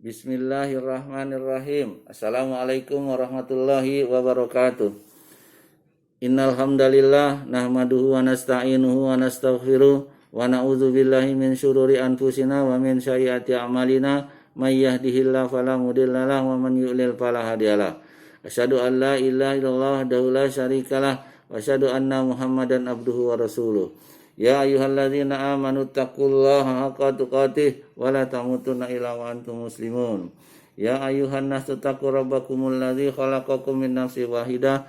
Bismillahirrahmanirrahim. Assalamualaikum warahmatullahi wabarakatuh. Innal hamdalillah nahmaduhu wa nasta'inuhu wa nastaghfiruh wa na'udzu billahi min syururi anfusina wa min sayyiati a'malina may yahdihillahu fala mudilla lahu wa man yudlil fala hadiyalah. Asyhadu an la ilaha illallah wahdahu la syarikalah wa asyhadu anna Muhammadan abduhu wa rasuluh. Ya ayyuhalladzina amanu taqullaha haqqa tuqatih wa la tamutunna illa wa antum muslimun. Ya ayyuhan nasu taqu rabbakumul ladzi khalaqakum min nafsin wahidah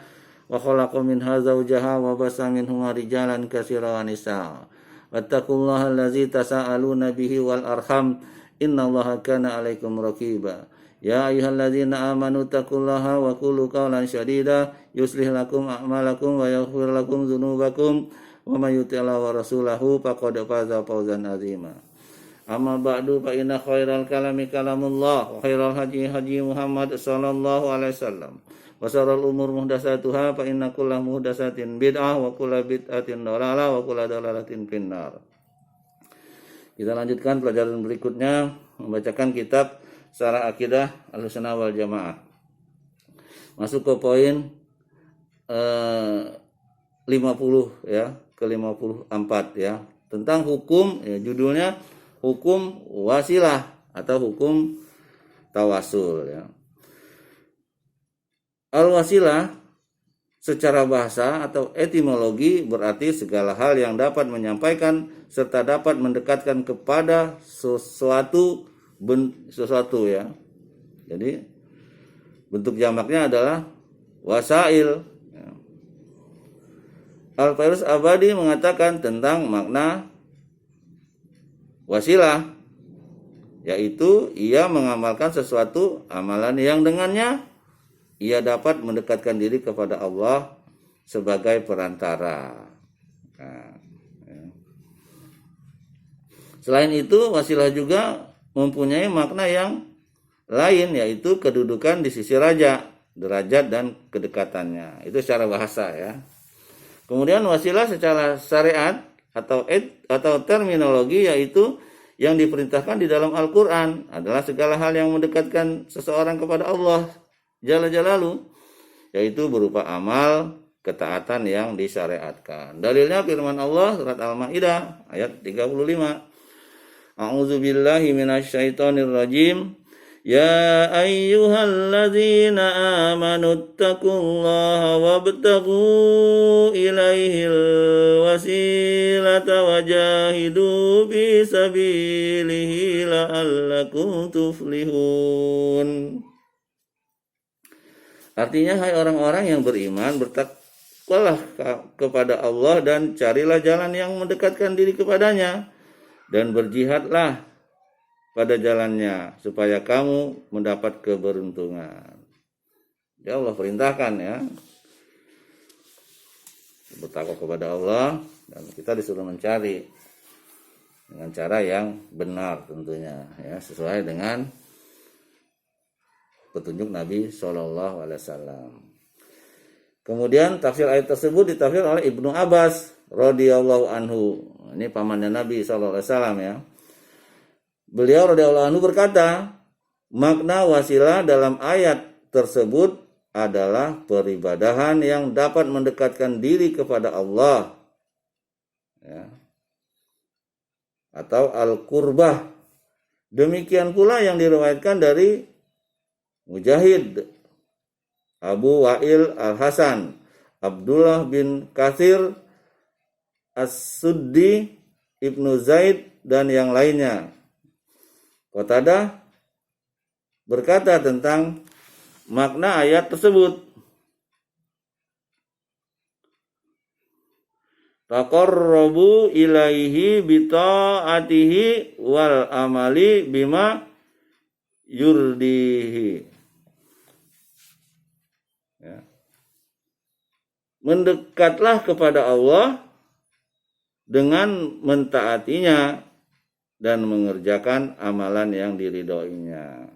wa khalaqa minha zawjaha wa basa minhuma rijalan katsiran wa nisaa. Wattaqullaha allazi tasaaluna bihi wal arham innallaha kana 'alaikum raqiba. Ya ayyuhalladzina amanu taqullaha wa qulu qawlan sadida yuslih lakum a'malakum wa yaghfir lakum dzunubakum wa may yuti'illah wa rasulahu faqad faza fawzan 'azima. Amma ba'du fa inna khairal kalami kalamullah wa khairal hadi hadi Muhammad sallallahu alaihi wasallam wa syarrul umur muhdatsatuha fa inna kulla muhdatsatin bid'ah wa kulla bid'atin dhalalah wa kulla dhalalatin finnar. Kita lanjutkan pelajaran berikutnya membacakan kitab Syarah Aqidah Ahlussunnah wal Jamaah. Masuk ke poin 50 ya, ke 54 ya, tentang hukum ya, judulnya hukum wasilah atau hukum tawasul ya. Al-wasilah secara bahasa atau etimologi berarti segala hal yang dapat menyampaikan serta dapat mendekatkan kepada sesuatu ya. Jadi bentuk jamaknya adalah wasail. Al-Fairuz Abadi mengatakan tentang makna wasilah, yaitu ia mengamalkan sesuatu amalan yang dengannya ia dapat mendekatkan diri kepada Allah sebagai perantara. Nah, ya. Selain itu, wasilah juga mempunyai makna yang lain, yaitu kedudukan di sisi raja, derajat dan kedekatannya. Itu secara bahasa ya. Kemudian wasilah secara syariat atau terminologi, yaitu yang diperintahkan di dalam Al-Quran adalah segala hal yang mendekatkan seseorang kepada Allah Jalla Jalaluhu, yaitu berupa amal ketaatan yang disyariatkan. Dalilnya firman Allah surat Al-Maidah ayat 35. A'udzubillahi minasyaitonir rajim. Ya ayyuhalladzina amanu taqullaha wabtaghu ilaihil wasilata wajahidu fi sabilihi la'allakum tuflihun. Artinya, hai orang-orang yang beriman, bertakwalah kepada Allah dan carilah jalan yang mendekatkan diri kepadanya dan berjihadlah pada jalannya supaya kamu mendapat keberuntungan. Ya, Allah perintahkan ya, bertakwa kepada Allah, dan kita disuruh mencari dengan cara yang benar tentunya ya, sesuai dengan petunjuk Nabi Shallallahu Alaihi Wasallam. Kemudian tafsir ayat tersebut ditafsir oleh Ibnu Abbas radhiyallahu anhu. Ini pamannya Nabi Shallallahu Alaihi Wasallam ya. Beliau radhiyallahu anhu berkata, makna wasilah dalam ayat tersebut adalah peribadahan yang dapat mendekatkan diri kepada Allah ya, atau al-qurbah. Demikian pula yang diriwayatkan dari Mujahid, Abu Wa'il Al-Hasan, Abdullah bin Katsir, As-Suddi, Ibnu Zaid, dan yang lainnya. Qatadah berkata tentang makna ayat tersebut. Taqarrabu ilaihi bita'atihi wal amali bima yurdihi. Ya. Mendekatlah kepada Allah dengan mentaatinya dan mengerjakan amalan yang diridhoinya.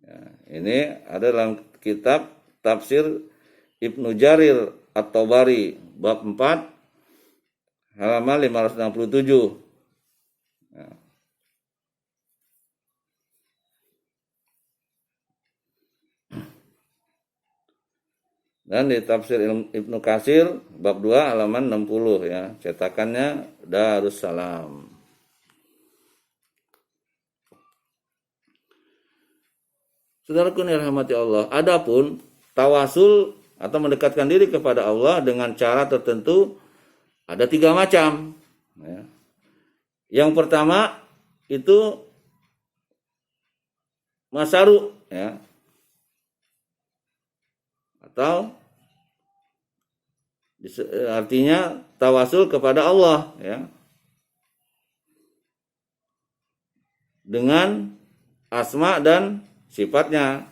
Ya, ini ada dalam kitab tafsir Ibnu Jarir At-Tabari bab 4 halaman 567. Ya. Dan di tafsir Ibnu Katsir bab 2 halaman 60 ya, cetakannya Darussalam. Saudaraku yang dirahmati Allah, adapun tawasul atau mendekatkan diri kepada Allah dengan cara tertentu ada 3 macam. Ya. Yang pertama itu masaru, ya, atau artinya tawasul kepada Allah, ya, dengan asma dan sifatnya,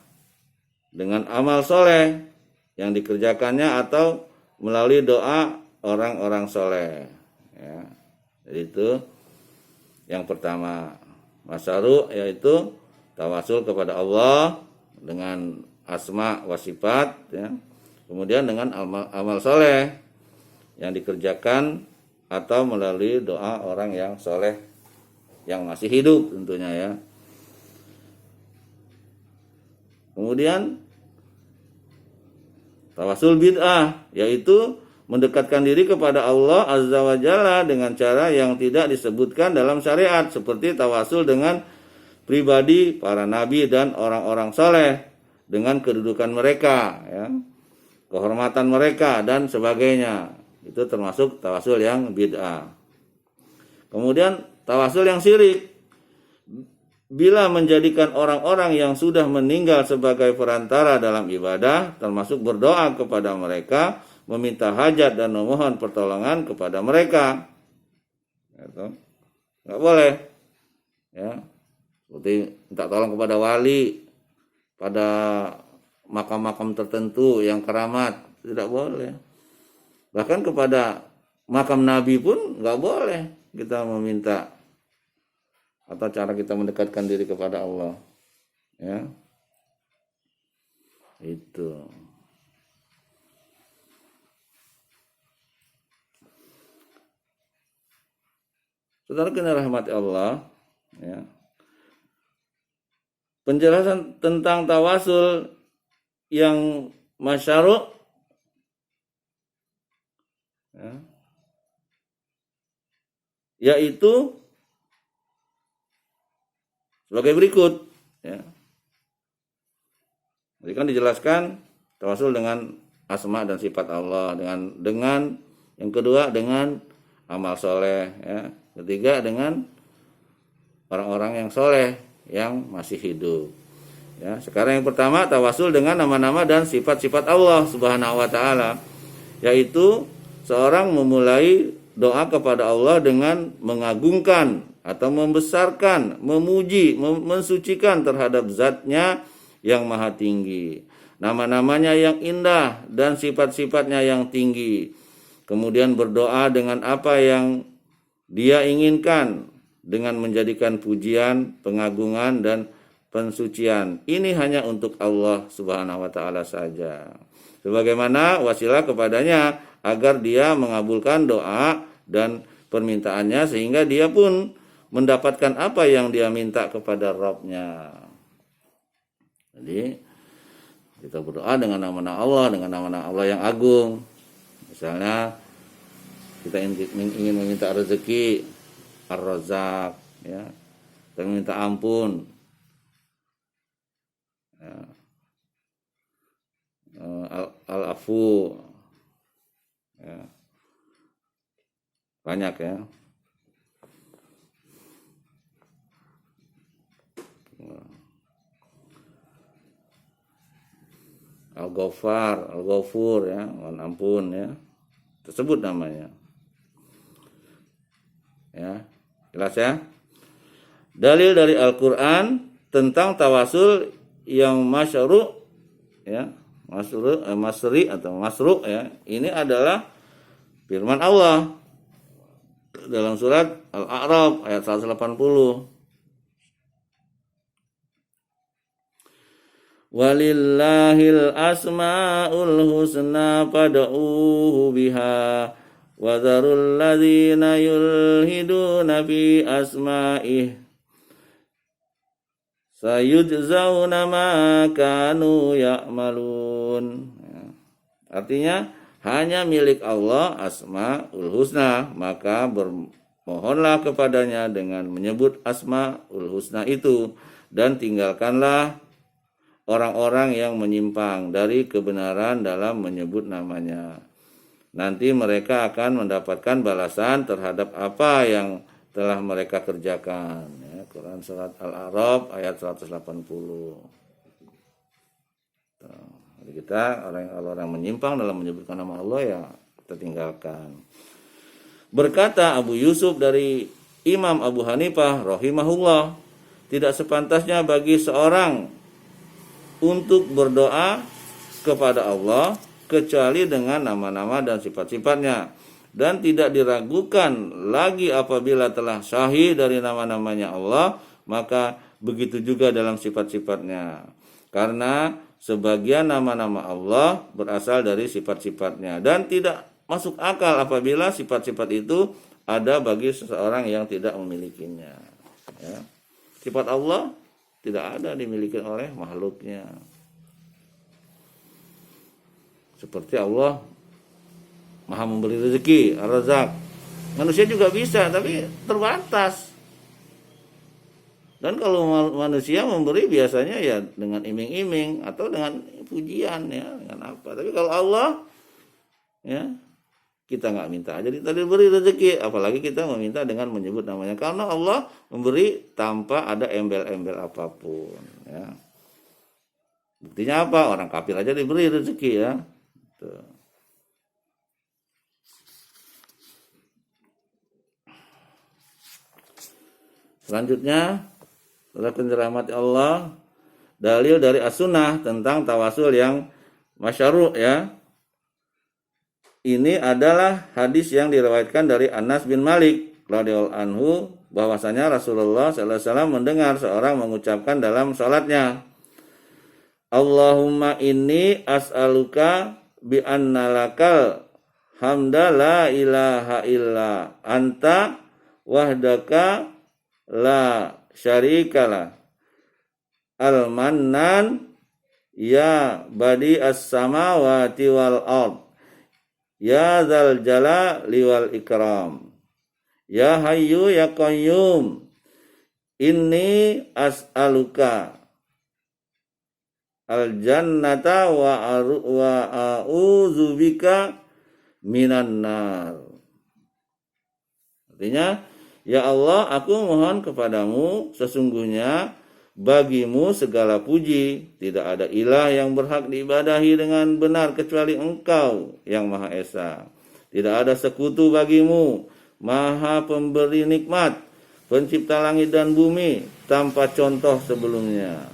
dengan amal soleh yang dikerjakannya atau melalui doa orang-orang soleh, ya. Jadi itu yang pertama, masaru, yaitu tawasul kepada Allah dengan asma wa sifat, ya. Kemudian dengan amal soleh yang dikerjakan atau melalui doa orang yang soleh yang masih hidup tentunya, ya. Kemudian tawasul bid'ah, yaitu mendekatkan diri kepada Allah Azza wa Jalla dengan cara yang tidak disebutkan dalam syariat, seperti tawasul dengan pribadi para nabi dan orang-orang soleh, dengan kedudukan mereka, ya, kehormatan mereka dan sebagainya. Itu termasuk tawasul yang bid'ah. Kemudian tawasul yang syirik, bila menjadikan orang-orang yang sudah meninggal sebagai perantara dalam ibadah, termasuk berdoa kepada mereka, meminta hajat dan memohon pertolongan kepada mereka. Gitu. Nggak boleh, ya. Seperti minta tolong kepada wali, pada makam-makam tertentu yang keramat, tidak boleh. Bahkan kepada makam Nabi pun nggak boleh kita meminta, atau cara kita mendekatkan diri kepada Allah, ya. Itu. Saudara kena rahmati Allah, ya. Penjelasan tentang tawasul yang masyru', ya, yaitu sebagai berikut, ya. Jadi kan dijelaskan tawasul dengan asma dan sifat Allah, dengan yang kedua dengan amal soleh, ya. Ketiga dengan orang-orang yang soleh yang masih hidup, ya. Sekarang yang pertama, tawasul dengan nama-nama dan sifat-sifat Allah Subhanahu wa taala, yaitu seorang memulai doa kepada Allah dengan mengagungkan atau membesarkan, memuji, mensucikan terhadap zatnya yang maha tinggi, nama-namanya yang indah dan sifat-sifatnya yang tinggi. Kemudian berdoa dengan apa yang dia inginkan, dengan menjadikan pujian, pengagungan dan pensucian ini hanya untuk Allah Subhanahu wa taala saja, sebagaimana wasilah kepadanya agar dia mengabulkan doa dan permintaannya, sehingga dia pun mendapatkan apa yang dia minta kepada Rabb-nya. Jadi kita berdoa dengan nama-nama Allah, dengan nama-nama Allah yang agung. Misalnya kita ingin meminta rezeki, Ar-Razzaq, ya. Kita meminta ampun, ya. Al-Afu, ya. Banyak, ya. Al-Ghafar, Al-Ghafur, ya, mohon ampun, ya. Tersebut namanya. Ya, jelas, ya. Dalil dari Al-Qur'an tentang tawasul yang masyru', ya, masri atau masru', ya. Ini adalah firman Allah dalam surat Al-A'raf ayat 180. Walillahil asma'ul husna fad'uhu biha wa dzarul ladzina yulhiduna fi asma'ih sayujzauna ma kanu ya'malun. Artinya hanya milik Allah Asmaul Husna, maka bermohonlah kepadanya dengan menyebut Asmaul Husna itu, dan tinggalkanlah orang-orang yang menyimpang dari kebenaran dalam menyebut namanya. Nanti mereka akan mendapatkan balasan terhadap apa yang telah mereka kerjakan. Ya, Quran Surat Al-A'raf ayat 180. Jadi kita orang menyimpang dalam menyebutkan nama Allah, ya kita tinggalkan. Berkata Abu Yusuf dari Imam Abu Hanifah rahimahullah, tidak sepantasnya bagi seorang untuk berdoa kepada Allah kecuali dengan nama-nama dan sifat-sifatnya, dan tidak diragukan lagi apabila telah sahih dari nama-namanya Allah, maka begitu juga dalam sifat-sifatnya, karena sebagian nama-nama Allah berasal dari sifat-sifatnya, dan tidak masuk akal apabila sifat-sifat itu ada bagi seseorang yang tidak memilikinya. Ya. Sifat Allah tidak ada dimiliki oleh makhluknya. Seperti Allah Maha memberi rezeki, Ar-Razzaq. Manusia juga bisa, tapi terbatas. Dan kalau manusia memberi biasanya ya dengan iming-iming atau dengan pujian, ya, dengan apa. Tapi kalau Allah, ya, kita nggak minta aja kita diberi rezeki, apalagi kita meminta dengan menyebut namanya, karena Allah memberi tanpa ada embel-embel apapun. Ya. Buktinya apa? Orang kafir aja diberi rezeki, ya. Tuh. Selanjutnya, setelah dirahmati Allah, dalil dari as-sunnah tentang tawasul yang masyru', ya. Ini adalah hadis yang diriwayatkan dari Anas bin Malik radhiyallahu anhu, bahwasanya Rasulullah sallallahu alaihi wasallam mendengar seorang mengucapkan dalam salatnya, Allahumma inni as'aluka bi anna lakal hamda la ilaha illa anta wahdaka la syarikalah al-mannan ya badi as-samawati wal ard ya dzal jalali wal ikram ya hayyu ya qayyum inni as'aluka al jannata wa a'udzubika minan nar. Artinya, ya Allah, aku mohon kepadamu, sesungguhnya bagimu segala puji, tidak ada ilah yang berhak diibadahi dengan benar kecuali Engkau yang Maha Esa. Tidak ada sekutu bagimu, Maha pemberi nikmat, pencipta langit dan bumi tanpa contoh sebelumnya.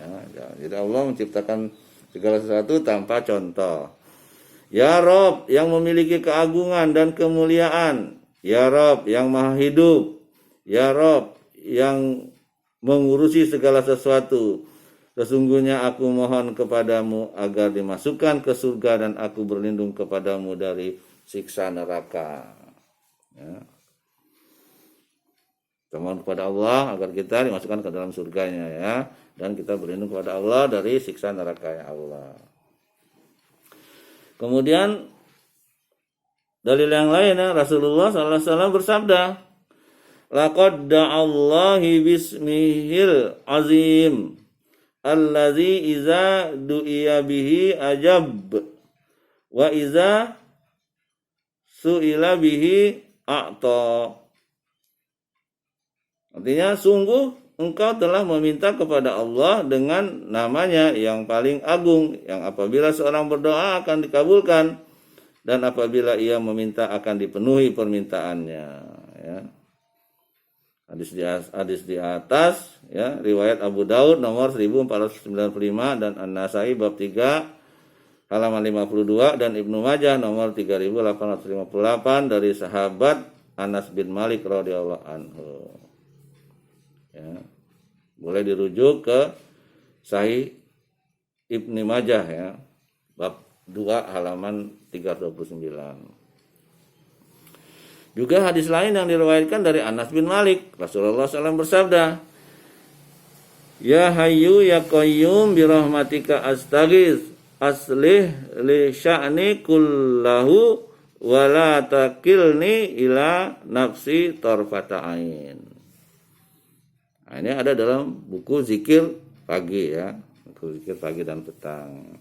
Ya, jadi Allah menciptakan segala sesuatu tanpa contoh. Ya Rob yang memiliki keagungan dan kemuliaan, ya Rob yang Maha hidup, ya Rob yang mengurusi segala sesuatu, sesungguhnya aku mohon kepadamu agar dimasukkan ke surga dan aku berlindung kepadamu dari siksa neraka. Ya. Kita mohon kepada Allah agar kita dimasukkan ke dalam surganya, ya, dan kita berlindung kepada Allah dari siksa neraka Allah. Kemudian dalil yang lain, ya, Rasulullah SAW bersabda, laqad da'allahi bismihil azim allazi iza du'iya bihi ajab wa iza su'ila bihi a'ta. Artinya, sungguh engkau telah meminta kepada Allah dengan namanya yang paling agung, yang apabila seorang berdoa akan dikabulkan, dan apabila ia meminta akan dipenuhi permintaannya. Ya. Hadis di atas, ya, riwayat Abu Daud nomor 1495 dan An-Nasai bab 3 halaman 52 dan Ibnu Majah nomor 3858 dari sahabat Anas bin Malik radhiyallahu anhu. Ya. Boleh dirujuk ke Sahih Ibnu Majah, ya, bab 2 halaman 329. Juga hadis lain yang diriwayatkan dari Anas bin Malik, Rasulullah SAW bersabda, Ya Hayyu ya Qayyum bi rahmatika astaghits aslih li sya'ni kullahu wala takilni ila nafsi tarfata ain. Nah, ini ada dalam buku zikir pagi ya, buku zikir pagi dan petang.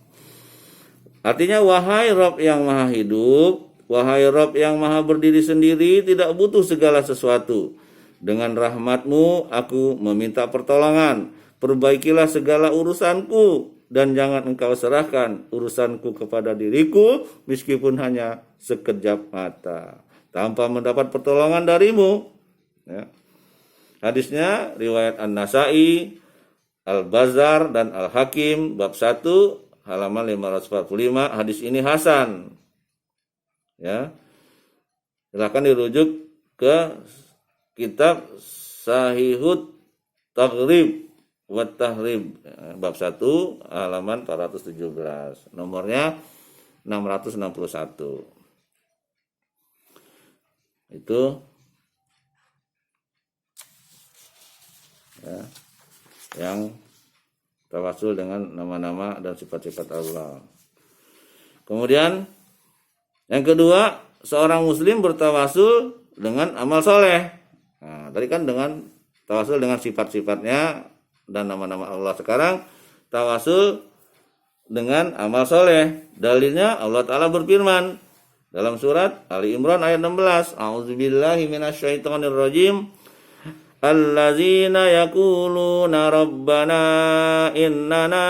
Artinya, wahai Rabb yang maha hidup, wahai Rabb yang maha berdiri sendiri, tidak butuh segala sesuatu. Dengan rahmat-Mu aku meminta pertolongan. Perbaikilah segala urusanku, dan jangan Engkau serahkan urusanku kepada diriku, meskipun hanya sekejap mata, tanpa mendapat pertolongan darimu. Ya. Hadisnya riwayat An-Nasai, Al-Bazzar, dan Al-Hakim, bab 1, halaman 545. Hadis ini hasan. Ya. Silakan dirujuk ke kitab Sahihut Taghrib wa Tahrib, bab 1, halaman 417. Nomornya 661. Itu ya, yang tawasul dengan nama-nama dan sifat-sifat Allah. Kemudian yang kedua, seorang muslim bertawasul dengan amal soleh. Nah, tadi kan dengan tawasul dengan sifat-sifatnya dan nama-nama Allah. Sekarang tawasul dengan amal soleh. Dalilnya Allah Ta'ala berfirman dalam surat Ali Imran ayat 16. A'udzubillahi minasyaitonirrajim. Allazina yaquluna rabbana innana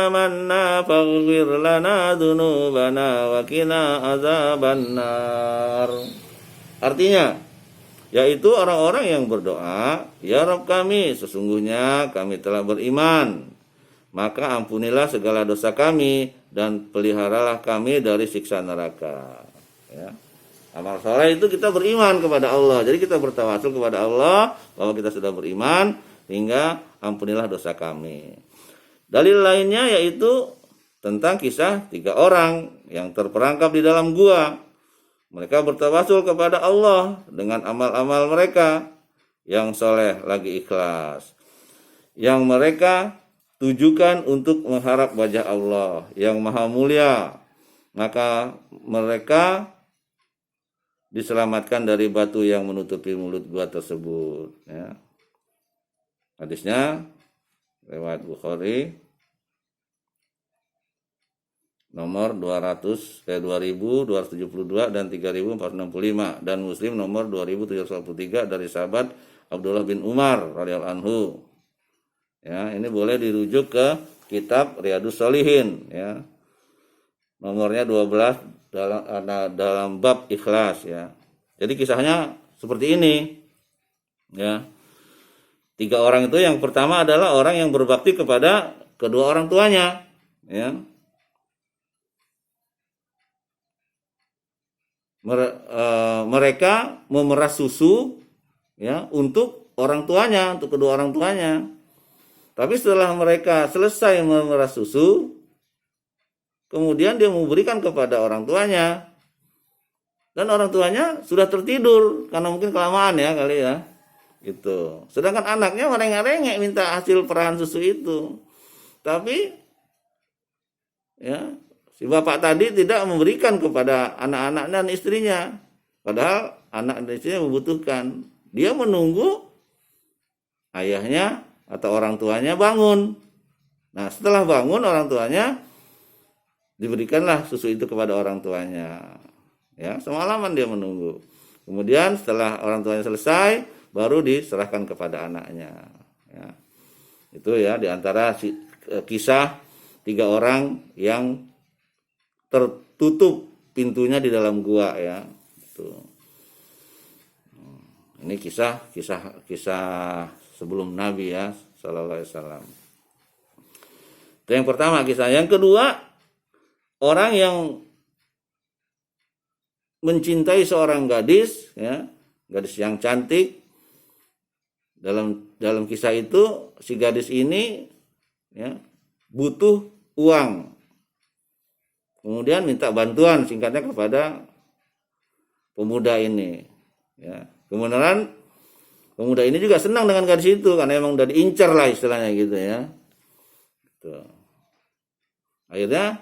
amanna faghfir lana dzunubana wa qina azabannar. Artinya, yaitu orang-orang yang berdoa, ya Rabb kami, sesungguhnya kami telah beriman, maka ampunilah segala dosa kami dan peliharalah kami dari siksa neraka. Ya. Amal soleh itu kita beriman kepada Allah. Jadi kita bertawasul kepada Allah bahwa kita sudah beriman, hingga ampunilah dosa kami. Dalil lainnya yaitu tentang kisah 3 orang yang terperangkap di dalam gua. Mereka bertawasul kepada Allah dengan amal-amal mereka yang soleh lagi ikhlas, yang mereka tujukan untuk mengharap wajah Allah yang maha mulia. Maka mereka diselamatkan dari batu yang menutupi mulut gua tersebut. Ya. Hadisnya riwayat Bukhari nomor 2272 dan 3465, dan Muslim nomor 2743 dari sahabat Abdullah bin Umar radhiyallahu anhu. Ya, ini boleh dirujuk ke kitab Riyadhus Shalihin ya. Nomornya 12 dalam bab ikhlas ya. Jadi kisahnya seperti ini. Ya. 3 orang itu, yang pertama adalah orang yang berbakti kepada kedua orang tuanya ya. Mereka memeras susu ya untuk orang tuanya, untuk kedua orang tuanya. Tapi setelah mereka selesai memeras susu, kemudian dia memberikan kepada orang tuanya, dan orang tuanya sudah tertidur karena mungkin kelamaan ya kali ya. Gitu. Sedangkan anaknya merengek-rengek minta hasil perahan susu itu. Tapi ya, si bapak tadi tidak memberikan kepada anak-anak dan istrinya. Padahal anak dan istrinya membutuhkan. Dia menunggu ayahnya atau orang tuanya bangun. Nah, setelah bangun orang tuanya, diberikanlah susu itu kepada orang tuanya. Ya, semalaman dia menunggu. Kemudian setelah orang tuanya selesai, baru diserahkan kepada anaknya. Ya. Itu ya diantara kisah 3 orang yang tertutup pintunya di dalam gua ya. Itu. Ini kisah sebelum Nabi ya sallallahu alaihi wasallam. Itu yang pertama kisah. Yang kedua, orang yang mencintai seorang gadis ya, gadis yang cantik. Dalam kisah itu si gadis ini ya butuh uang. Kemudian minta bantuan singkatnya kepada pemuda ini. Ya. Kemudian pemuda ini juga senang dengan gadis itu karena emang udah diincar lah istilahnya gitu ya. Gitu. Akhirnya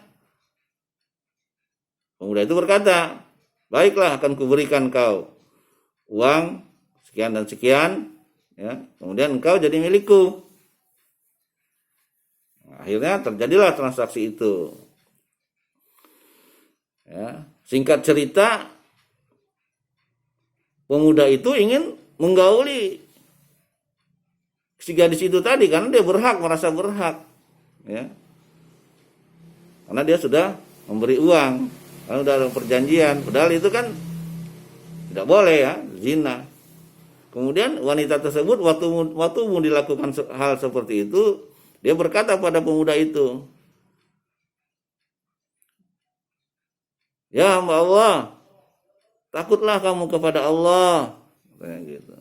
Pemuda itu berkata, baiklah, akan kuberikan kau uang sekian dan sekian, ya, kemudian engkau jadi milikku. Akhirnya terjadilah transaksi itu. Ya, singkat cerita, pemuda itu ingin menggauli si gadis itu tadi karena dia berhak, merasa berhak, ya, karena dia sudah memberi uang, karena sudah ada perjanjian. Padahal itu kan tidak boleh, ya, zina. Kemudian wanita tersebut waktu mau dilakukan hal seperti itu, dia berkata pada pemuda itu, ya hamba Allah, takutlah kamu kepada Allah, kayak gitu.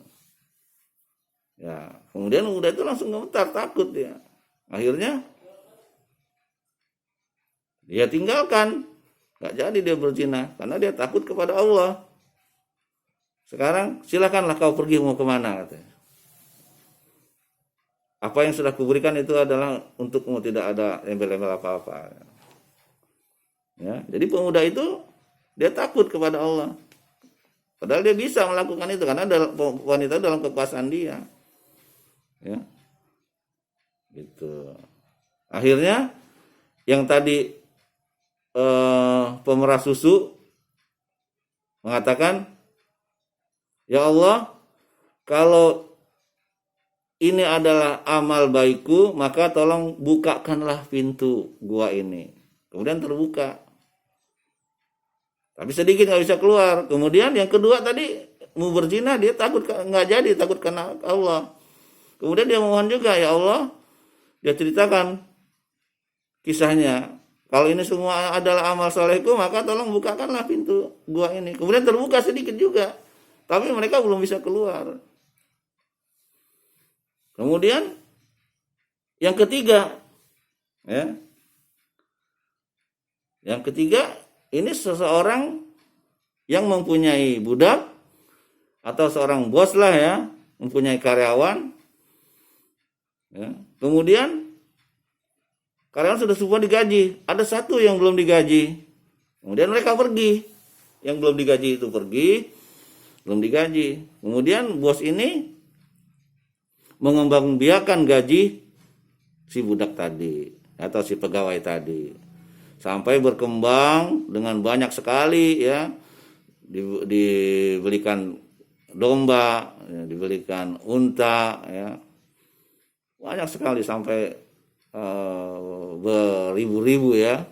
Ya, kemudian pemuda itu langsung gemetar, takut dia. Akhirnya dia tinggalkan, nggak jadi dia berzina karena dia takut kepada Allah. Sekarang silakanlah kau pergi, mau kemana, katanya. Apa yang sudah kuberikan itu adalah untukmu, tidak ada embel-embel apa-apa. Ya, jadi pemuda itu dia takut kepada Allah. Padahal dia bisa melakukan itu karena wanita dalam kekuasaan dia. Ya. Gitu. Akhirnya yang tadi pemerah susu mengatakan, ya Allah, kalau ini adalah amal baikku, maka tolong bukakanlah pintu gua ini. Kemudian terbuka. Tapi sedikit nggak bisa keluar. Kemudian yang kedua tadi mau berzina, dia takut nggak jadi, takut karena Allah. Kemudian dia mohon juga, ya Allah, dia ceritakan kisahnya. Kalau ini semua adalah amal solehku, maka tolong bukakanlah pintu gua ini. Kemudian terbuka sedikit juga, tapi mereka belum bisa keluar. Kemudian yang ketiga, ya, yang ketiga ini seseorang yang mempunyai budak atau seorang bos lah, ya, mempunyai karyawan, ya. Kemudian karyawan sudah semua digaji, ada satu yang belum digaji. Kemudian mereka pergi, yang belum digaji itu pergi, belum digaji. Kemudian bos ini mengembangbiakan gaji si budak tadi atau si pegawai tadi, sampai berkembang dengan banyak sekali, ya, dibelikan domba, ya, dibelikan unta, ya, banyak sekali sampai beribu-ribu, ya,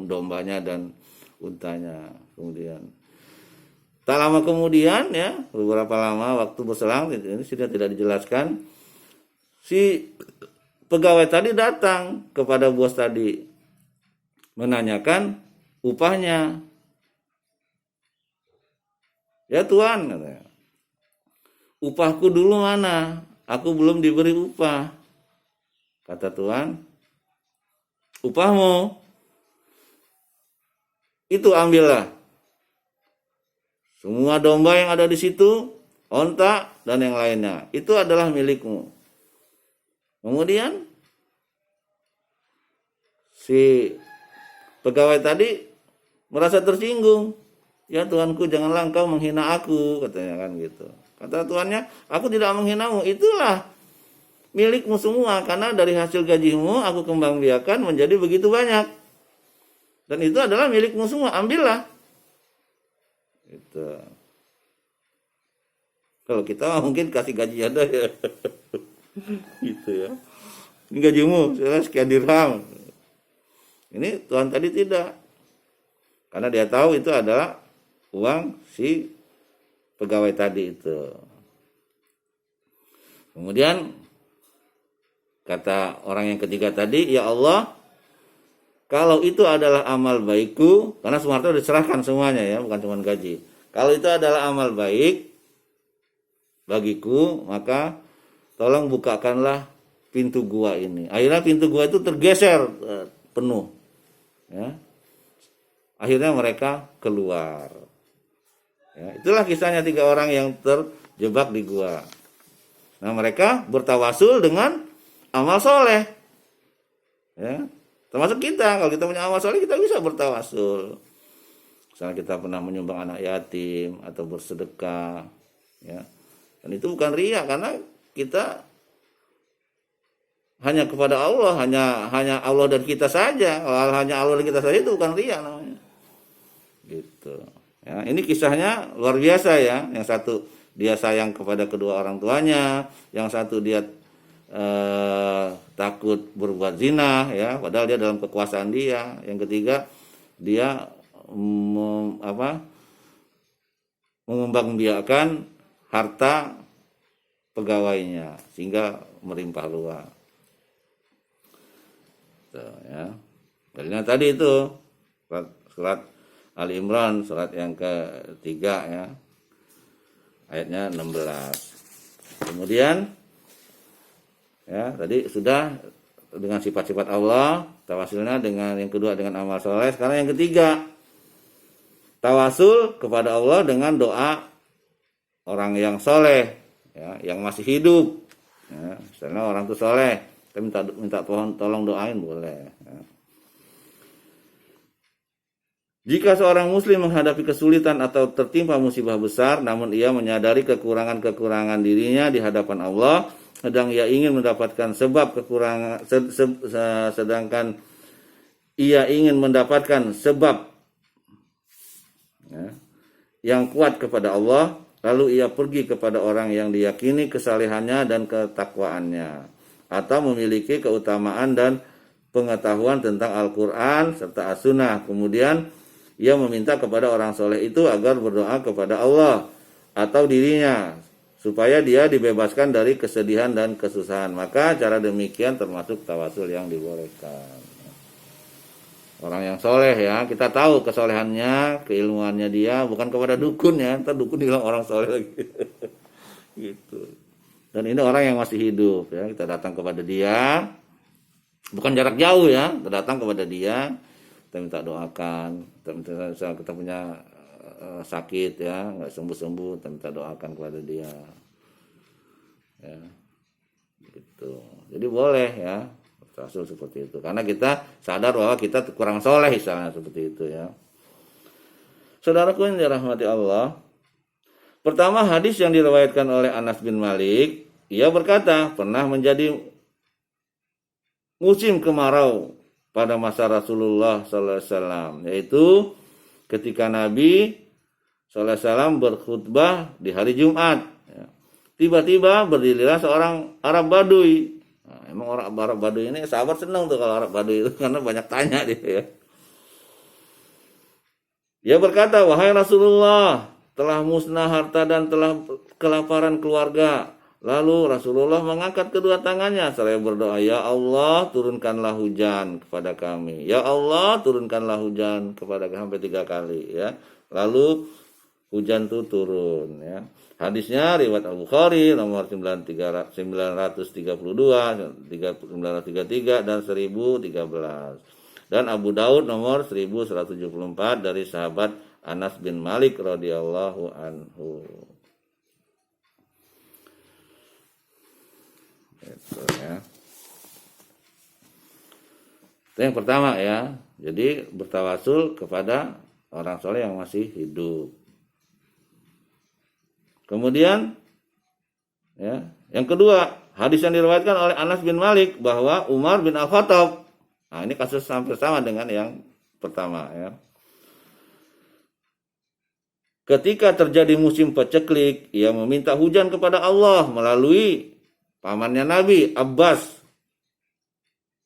dombanya dan untanya. Kemudian tak lama kemudian, ya, beberapa lama waktu berselang, ini sudah tidak dijelaskan, si pegawai tadi datang kepada bos tadi menanyakan upahnya. Ya Tuan, katanya, upahku dulu mana? Aku belum diberi upah. Kata Tuan, upahmu itu ambillah. Semua domba yang ada di situ, onta dan yang lainnya, itu adalah milikmu. Kemudian si pegawai tadi merasa tersinggung. Ya Tuanku, janganlah engkau menghina aku, katanya, kan gitu. Kata tuannya, aku tidak menghinamu, itulah milikmu semua, karena dari hasil gajimu aku kembangbiakan menjadi begitu banyak. Dan itu adalah milikmu semua, ambillah. Gitu. Kalau kita mungkin kasih gaji ada, ya. Gitu, ya. Ini gajimu, sekian dirham. Ini Tuhan tadi tidak. Karena dia tahu itu adalah uang si pegawai tadi itu. Kemudian kata orang yang ketiga tadi, ya Allah, kalau itu adalah amal baikku, karena semua itu diserahkan semuanya, ya, bukan cuma gaji. Kalau itu adalah amal baik bagiku, maka tolong bukakanlah pintu gua ini. Akhirnya pintu gua itu tergeser penuh, ya. Akhirnya mereka keluar. Ya, itulah kisahnya 3 orang yang terjebak di gua. Nah, mereka bertawasul dengan amal soleh, ya. Termasuk kita, kalau kita punya amal soleh kita bisa bertawasul. Misalnya kita pernah menyumbang anak yatim atau bersedekah, ya. Dan itu bukan riya, karena kita hanya kepada Allah, hanya Allah dan kita saja. Kalau hanya Allah dan kita saja itu bukan riya namanya. Gitu. Ya, ini kisahnya luar biasa ya. Yang satu dia sayang kepada kedua orang tuanya, yang satu dia takut berbuat zina, ya, padahal dia dalam kekuasaan dia. Yang ketiga dia mengembangbiakan harta pegawainya sehingga melimpah ruah. Ya. Dalilnya tadi itu surat Ali Imran, surat yang ketiga ya, ayatnya 16. Kemudian ya tadi sudah dengan sifat-sifat Allah, tawasulnya dengan yang kedua dengan amal soleh. Sekarang yang ketiga, tawasul kepada Allah dengan doa orang yang soleh, ya, yang masih hidup. Ya, misalnya orang itu soleh, kita minta tolong doain boleh. Ya. Jika seorang muslim menghadapi kesulitan atau tertimpa musibah besar, namun ia menyadari kekurangan-kekurangan dirinya di hadapan Allah, sedang ia ingin mendapatkan sebab kekurangan, sedangkan ia ingin mendapatkan sebab ya, yang kuat kepada Allah, lalu ia pergi kepada orang yang diyakini kesalehannya dan ketakwaannya, atau memiliki keutamaan dan pengetahuan tentang Al-Quran serta As-Sunnah. Kemudian ia meminta kepada orang soleh itu agar berdoa kepada Allah atau dirinya supaya dia dibebaskan dari kesedihan dan kesusahan. Maka cara demikian termasuk tawasul yang dibolehkan. Orang yang soleh ya, kita tahu kesolehannya, keilmuannya dia, bukan kepada dukun ya, ntar dukun bilang orang soleh lagi. Gitu. Dan ini orang yang masih hidup ya, kita datang kepada dia, bukan jarak jauh ya, kita datang kepada dia, kita minta doakan, kita punya sakit ya, nggak sembuh-sembuh, kita minta doakan kepada dia, ya, gitu. Jadi boleh ya, tawasul seperti itu, karena kita sadar bahwa kita kurang soleh, misalnya seperti itu ya. Saudaraku yang dirahmati Allah, pertama hadis yang diriwayatkan oleh Anas bin Malik, ia berkata pernah menjadi musim kemarau pada masa Rasulullah SAW, yaitu ketika Nabi SAW berkhutbah di hari Jumat. Tiba-tiba berdirilah seorang Arab Baduy. Nah, emang orang Arab Baduy ini sahabat senang tuh kalau Arab Baduy itu, karena banyak tanya dia ya. Dia berkata, wahai Rasulullah, telah musnah harta dan telah kelaparan keluarga. Lalu Rasulullah mengangkat kedua tangannya seraya berdoa, ya Allah turunkanlah hujan kepada kami, ya Allah turunkanlah hujan kepada kami, sampai 3 kali ya. Lalu hujan itu turun ya. Hadisnya riwayat Al-Bukhari nomor 932, 933 dan 1013. Dan Abu Daud nomor 1174 dari sahabat Anas bin Malik radhiyallahu anhu. Itu ya. Itu yang pertama ya. Jadi bertawasul kepada orang soleh yang masih hidup. Kemudian ya, yang kedua, hadis yang diriwayatkan oleh Anas bin Malik bahwa Umar bin Al-Khattab. Nah, ini kasus hampir sama dengan yang pertama ya. Ketika terjadi musim paceklik, ia meminta hujan kepada Allah melalui pamannya Nabi, Abbas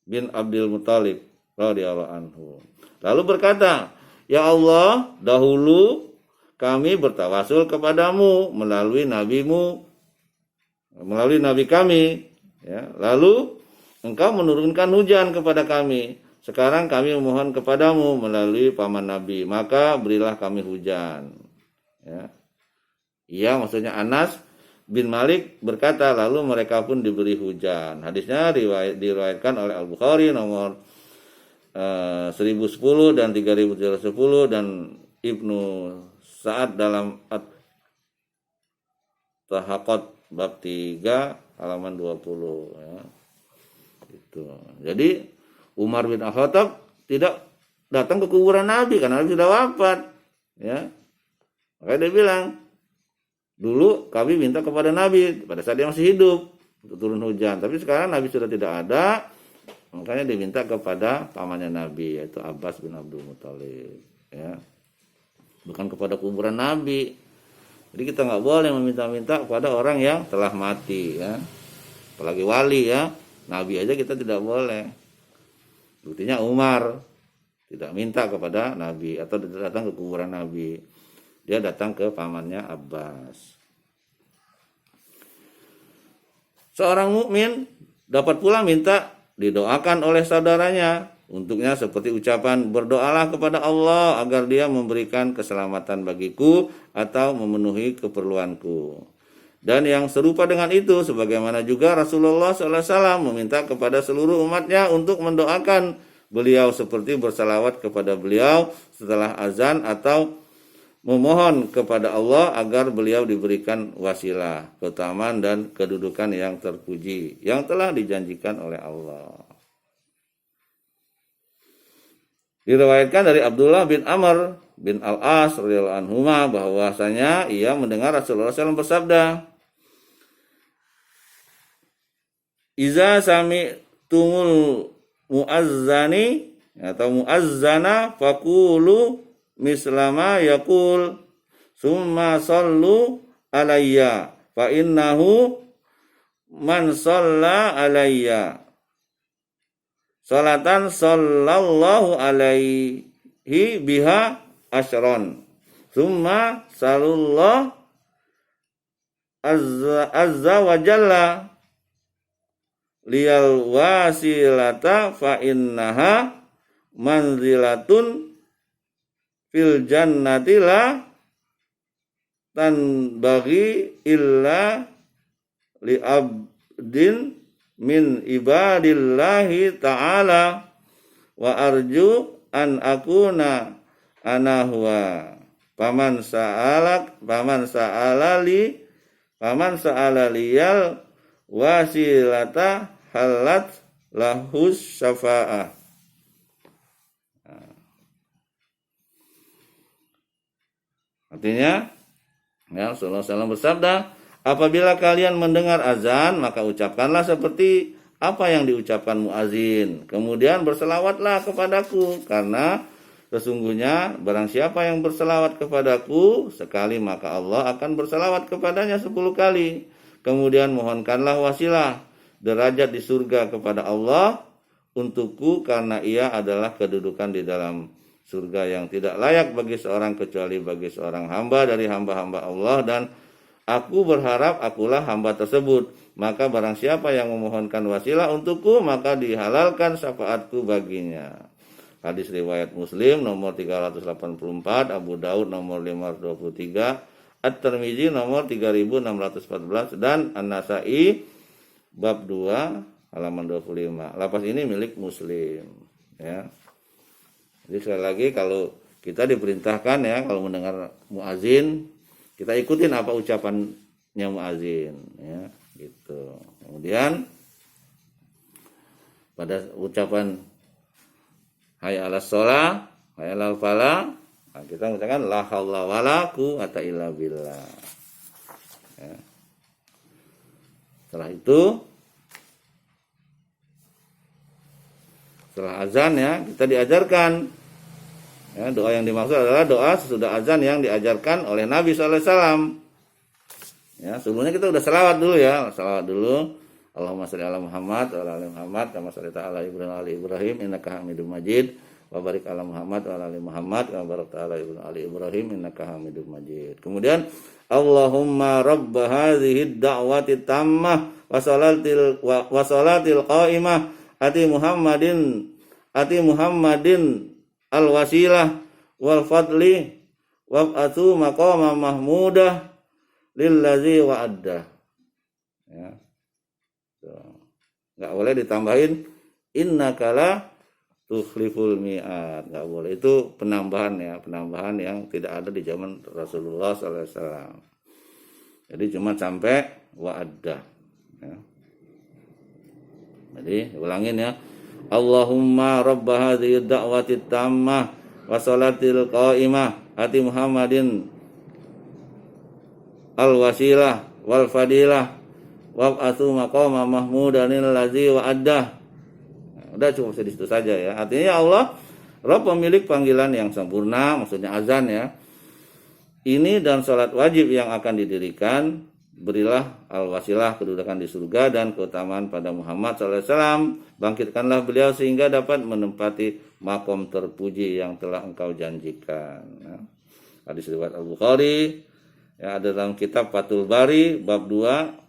bin Abdul Muthalib radhiyallahu anhu. Lalu berkata, ya Allah, dahulu kami bertawasul kepadamu melalui nabimu, melalui nabi kami, ya. Lalu engkau menurunkan hujan kepada kami. Sekarang kami memohon kepadamu melalui paman nabi, maka berilah kami hujan. Ya. Iya, maksudnya Anas bin Malik berkata, lalu mereka pun diberi hujan. Hadisnya diriwayatkan oleh Al-Bukhari nomor 1010 dan 3710 dan Ibnu Sa'ad dalam At-Tahaqat bab 3 halaman 20 ya. Itu. Jadi Umar bin Khattab tidak datang ke kuburan Nabi karena Nabi sudah wafat. Ya. Makanya dia bilang, dulu kami minta kepada Nabi pada saat dia masih hidup untuk turun hujan. Tapi sekarang Nabi sudah tidak ada, makanya diminta kepada pamannya Nabi, yaitu Abbas bin Abdul Muthalib. Ya. Bukan kepada kuburan Nabi. Jadi kita nggak boleh meminta-minta kepada orang yang telah mati. Ya. Apalagi wali ya. Nabi aja kita tidak boleh. Buktinya Umar tidak minta kepada Nabi atau tidak datang ke kuburan Nabi. Dia datang ke pamannya Abbas. Seorang mukmin dapat pula minta didoakan oleh saudaranya untuknya seperti ucapan berdoalah kepada Allah agar dia memberikan keselamatan bagiku atau memenuhi keperluanku. Dan yang serupa dengan itu sebagaimana juga Rasulullah SAW meminta kepada seluruh umatnya untuk mendoakan beliau seperti bersalawat kepada beliau setelah azan atau memohon kepada Allah agar beliau diberikan wasilah, keutamaan dan kedudukan yang terpuji yang telah dijanjikan oleh Allah. Diriwayatkan dari Abdullah bin Amr bin Al-As radhiyallahu anhuma bahwasanya ia mendengar Rasulullah SAW bersabda, "Iza sami'tumul muazzani atau muazzana faqulu mislama yaqul summa sallu alayya fa innahu man shalla alayya salatan sallallahu alaihi biha asyron summa sallallahu azza wa jalla liyal wasilata fa innaha manzilatun fil jannati la tanbaghi illa li abdin min ibadillahi ta'ala wa arju an akuna ana huwa paman sa'ala liyal wasilata halat lahus syafa'ah. Artinya, ya, Rasulullah SAW bersabda, apabila kalian mendengar azan, maka ucapkanlah seperti apa yang diucapkan muazin. Kemudian berselawatlah kepadaku, karena sesungguhnya barang siapa yang berselawat kepadaku sekali, maka Allah akan berselawat kepadanya 10 kali. Kemudian mohonkanlah wasilah, derajat di surga kepada Allah untukku, karena ia adalah kedudukan di dalam surga yang tidak layak bagi seorang kecuali bagi seorang hamba dari hamba-hamba Allah, dan aku berharap akulah hamba tersebut. Maka barang siapa yang memohonkan wasilah untukku, maka dihalalkan syafaatku baginya. Hadis riwayat Muslim nomor 384, Abu Daud nomor 523, At-Tirmizi nomor 3614 dan An-Nasa'i bab 2 halaman 25. Lafaz ini milik Muslim, ya. Jadi sekali lagi kalau kita diperintahkan ya, kalau mendengar muazin kita ikutin apa ucapannya muazin, ya, gitu. Kemudian pada ucapan hayya 'alas shalah, hayya 'alal falah, nah, kita mengucapkan la haula wala quwata illa billah. Ya. Setelah itu, setelah azan ya, kita diajarkan ya, doa yang dimaksud adalah doa sesudah azan yang diajarkan oleh Nabi SAW. Ya, sebelumnya kita udah selawat dulu ya, selawat dulu. Allahumma shalli ala Muhammad wa ala ali Muhammad kama shallaita ala Ibrahim wa ali Ibrahim innaka Hamidum Majid. Wa barik ala Muhammad wa ala ali Muhammad kama barakta ala Ibrahim wa ali Ibrahim innaka Hamidum Majid. Kemudian Allahumma rabb hadhihi ad-da'wati tammah wa salatil qa'imah ati Muhammadin al-wasilah wal fadli wab'athu maqama mahmudah lillazi wa'adda. Ya. Enggak boleh ditambahin innaka la tukhliful mi'ad. Enggak boleh. Itu penambahan ya, penambahan yang tidak ada di zaman Rasulullah SAW. Jadi cuma sampai wa'adda. Ya. Jadi ulangin ya. Allahumma rabba hadhihi da'wati tammah wa salatil qa'imah ati Muhammadin al-wasilah wal fadilah wab'atsu maqama mahmudanil ladzi wa'addah. Udah cukup di situ saja ya. Artinya ya Allah, Rabb pemilik panggilan yang sempurna, maksudnya azan ya. Ini dan salat wajib yang akan didirikan, berilah al-wasilah, kedudukan di surga dan keutamaan pada Muhammad SAW. Bangkitkanlah beliau sehingga dapat menempati makom terpuji yang telah engkau janjikan. Ya. Hadis riwayat Al-Bukhari, ya, ada dalam kitab Fathul Bari bab 2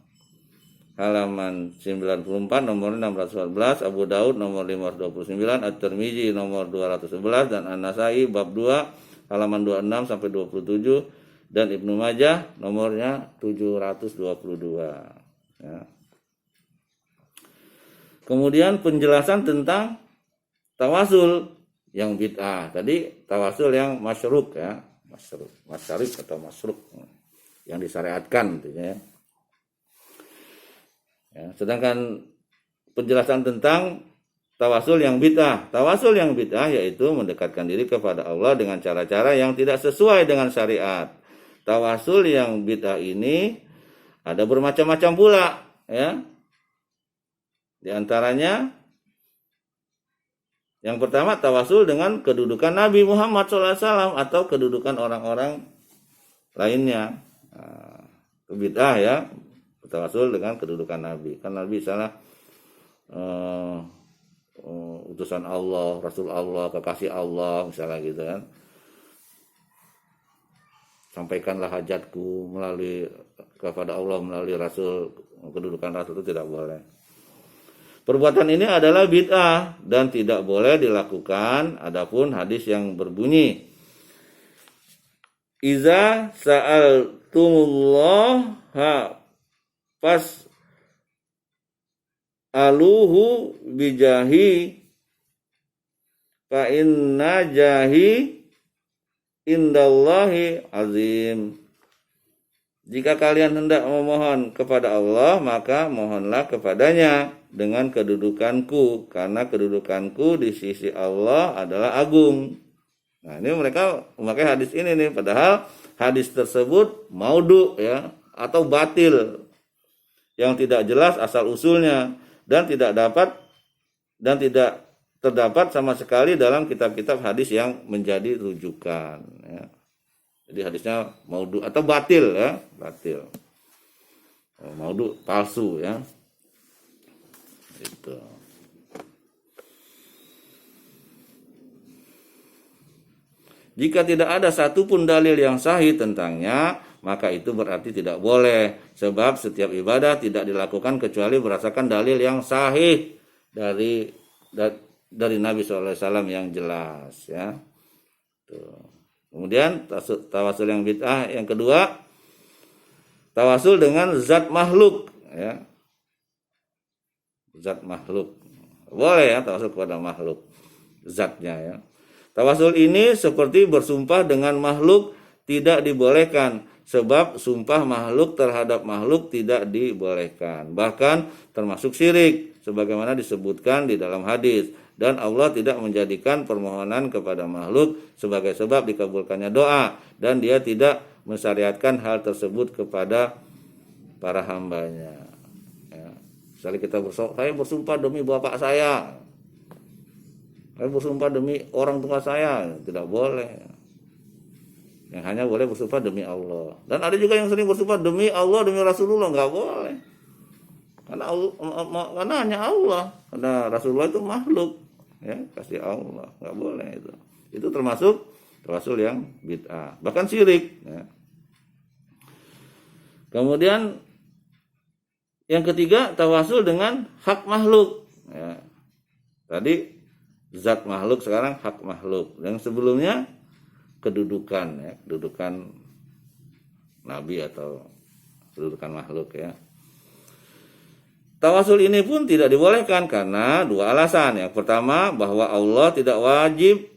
halaman 94 nomor 614, Abu Daud nomor 529, At-Tirmizi nomor 211 dan An-Nasai bab 2 halaman 26 sampai 27 dan Ibnu Majah nomornya 722 ya. Kemudian penjelasan tentang tawasul yang bid'ah. Tadi tawasul yang masyruq ya, masyruq atau masyruq yang disyariatkan gitu ya. Ya, sedangkan penjelasan tentang tawasul yang bid'ah. Tawasul yang bid'ah yaitu mendekatkan diri kepada Allah dengan cara-cara yang tidak sesuai dengan syariat. Tawasul yang bid'ah ini ada bermacam-macam pula, ya. Di antaranya yang pertama tawasul dengan kedudukan Nabi Muhammad SAW atau kedudukan orang-orang lainnya. Nah, itu bid'ah ya. Tawasul dengan kedudukan Nabi. Kan Nabi salah utusan Allah, Rasul Allah, kekasih Allah, misalnya gitu kan. Sampaikanlah hajatku melalui kepada Allah melalui Rasul, kedudukan Rasul itu tidak boleh. Perbuatan ini adalah bid'ah dan tidak boleh dilakukan. Adapun hadis yang berbunyi, Iza sa'altumullaha pas aluhu bijahi fa inna jahi indallahi azim. Jika kalian hendak memohon kepada Allah, maka mohonlah kepadanya dengan kedudukanku, karena kedudukanku di sisi Allah adalah agung. Nah, ini mereka memakai hadis ini nih, padahal hadis tersebut maudhu ya, atau batil, yang tidak jelas asal usulnya dan tidak terdapat sama sekali dalam kitab-kitab hadis yang menjadi rujukan ya. Jadi hadisnya maudhu atau batil ya, batil. Maudhu palsu ya. Gitu. Jika tidak ada satupun dalil yang sahih tentangnya, maka itu berarti tidak boleh. Sebab setiap ibadah tidak dilakukan kecuali berdasarkan dalil yang sahih dari Nabi SAW yang jelas ya. Tuh. Kemudian tawasul yang bid'ah yang kedua, tawasul dengan zat makhluk ya. Zat makhluk. Boleh ya tawasul kepada makhluk zatnya ya. Tawasul ini seperti bersumpah dengan makhluk tidak dibolehkan, sebab sumpah makhluk terhadap makhluk tidak dibolehkan, bahkan termasuk syirik sebagaimana disebutkan di dalam hadis. Dan Allah tidak menjadikan permohonan kepada makhluk sebagai sebab dikabulkannya doa, dan dia tidak mensyariatkan hal tersebut kepada para hambanya ya. Misalnya kita saya bersumpah demi bapak saya bersumpah demi orang tua saya, tidak boleh. Yang hanya boleh bersumpah demi Allah. Dan ada juga yang sering bersumpah demi Allah, demi Rasulullah, nggak boleh. Karena hanya Allah, karena Rasulullah itu makhluk, ya kasih Allah, nggak boleh itu. Itu termasuk tawasul yang bid'ah, bahkan syirik. Ya. Kemudian yang ketiga tawasul dengan hak makhluk. Ya. Tadi zat makhluk, sekarang hak makhluk. Yang sebelumnya kedudukan, ya, kedudukan Nabi atau kedudukan makhluk ya. Tawasul ini pun tidak dibolehkan karena dua alasan. Yang pertama, bahwa Allah tidak wajib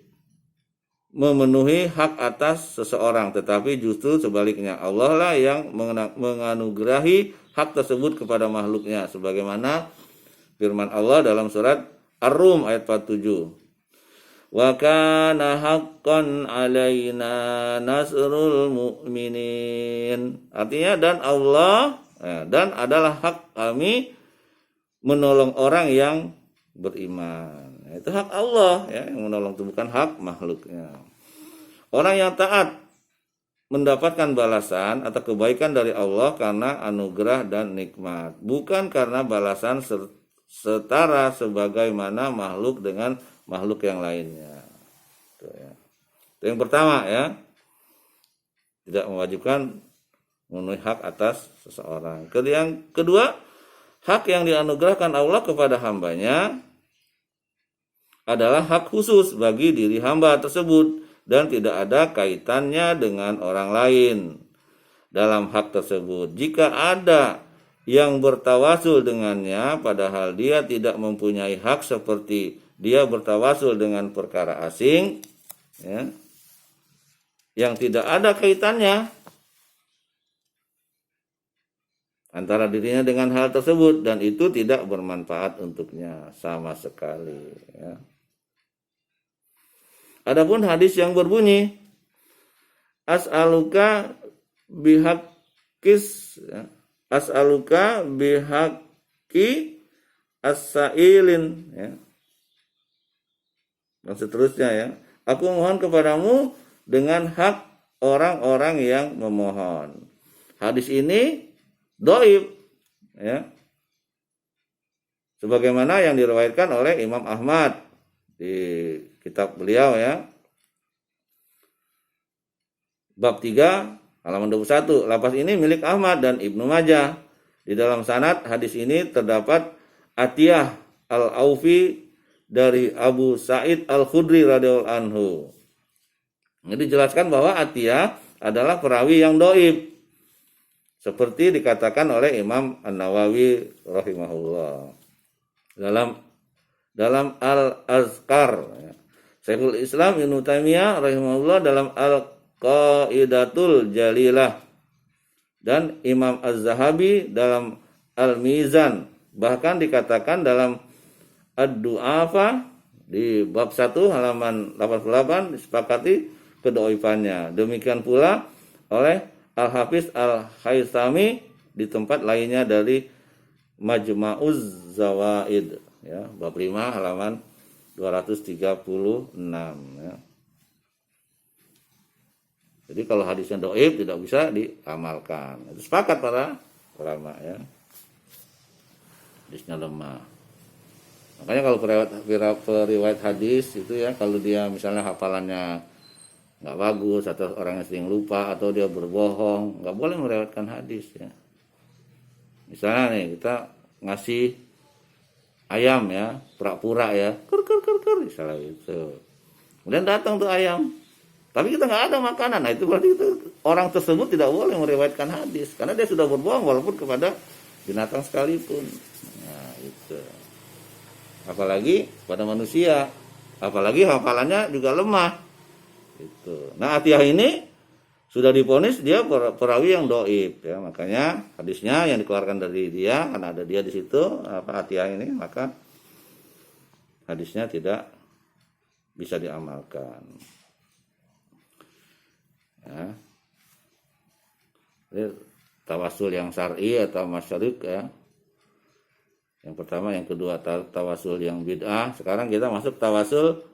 memenuhi hak atas seseorang, tetapi justru sebaliknya Allah lah yang menganugerahi hak tersebut kepada makhluknya, sebagaimana firman Allah dalam surat Ar-Rum ayat 47. Wa kana haqqan alaina nasrul mu'minin. Artinya dan Allah dan adalah hak kami menolong orang yang beriman. Itu hak Allah ya, yang menolong itu bukan hak makhluknya. Orang yang taat mendapatkan balasan atau kebaikan dari Allah karena anugerah dan nikmat, bukan karena balasan setara sebagaimana makhluk dengan makhluk yang lainnya. Itu ya. Itu yang pertama ya. Tidak mewajibkan memenuhi hak atas seseorang. Yang kedua, hak yang dianugerahkan Allah kepada hambanya adalah hak khusus bagi diri hamba tersebut dan tidak ada kaitannya dengan orang lain dalam hak tersebut. Jika ada yang bertawasul dengannya padahal dia tidak mempunyai hak seperti dia bertawasul dengan perkara asing ya, yang tidak ada kaitannya antara dirinya dengan hal tersebut dan itu tidak bermanfaat untuknya sama sekali ya. Adapun hadis yang berbunyi as'aluka bihaqis ya, as'aluka bihaqi as-sa'ilin ya. Dan seterusnya ya. Aku mohon kepadamu dengan hak orang-orang yang memohon. Hadis ini dhaif ya. Sebagaimana yang diriwayatkan oleh Imam Ahmad di kitab beliau ya. Bab 3 halaman 21. Lafaz ini milik Ahmad dan Ibnu Majah. Di dalam sanad hadis ini terdapat Atiyah Al-Aufi dari Abu Sa'id Al-Khudri radhiyallahu anhu. Ini dijelaskan bahwa Atiyah adalah perawi yang dhaif. Seperti dikatakan oleh Imam An-Nawawi rahimahullah. Dalam Al-Azkar ya. Syekhul Islam Ibnu Taimiyah rahimahullah dalam Al-Qaidatul Jalilah dan Imam Az-Zahabi dalam Al-Mizan, bahkan dikatakan dalam Ad-Du'afa di bab 1 halaman 88 disepakati kedhaifannya. Demikian pula oleh Al-Hafiz Al-Haythami di tempat lainnya dari Majma'uz Zawaid ya, bab 5 halaman 236 ya. Jadi kalau hadisnya dhaif tidak bisa diamalkan. Itu sepakat para ulama ya. Hadisnya lemah. Makanya kalau periwayat hadis itu ya, kalau dia misalnya hafalannya nggak bagus atau orangnya sering lupa atau dia berbohong, nggak boleh meriwayatkan hadis ya. Misalnya nih kita ngasih ayam ya, pura-pura ya, ker misalnya itu. Kemudian datang tuh ayam, tapi kita nggak ada makanan. Nah itu berarti itu orang tersebut tidak boleh meriwayatkan hadis karena dia sudah berbohong walaupun kepada binatang sekalipun. Nah itu. Apalagi pada manusia, apalagi hafalannya juga lemah. Itu. Nah Atiyah ini sudah divonis dia perawi yang dhaif ya, makanya hadisnya yang dikeluarkan dari dia karena ada dia di situ Atiyah ini, maka hadisnya tidak bisa diamalkan. Ya. Jadi, tawasul yang syar'i atau masyrik ya. Yang pertama, yang kedua tawasul yang bid'ah. Sekarang kita masuk tawasul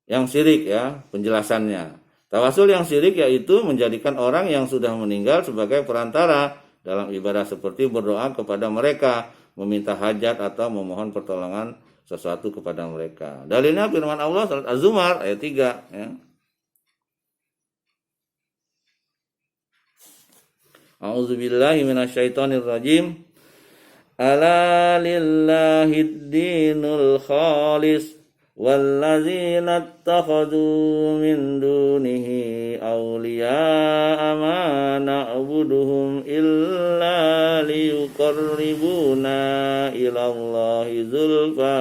yang syirik ya, penjelasannya. Tawasul yang syirik yaitu menjadikan orang yang sudah meninggal sebagai perantara dalam ibadah seperti berdoa kepada mereka, meminta hajat atau memohon pertolongan sesuatu kepada mereka. Dalilnya firman Allah surat Az-Zumar ayat 3 ya. A'udzubillahi minasyaitonirrajim. Ala lillahid dinul khalis wallazina ittakhadhu min dunihi awliya'a ma na'buduhum illa liyuqarribuna ilallahi zulfa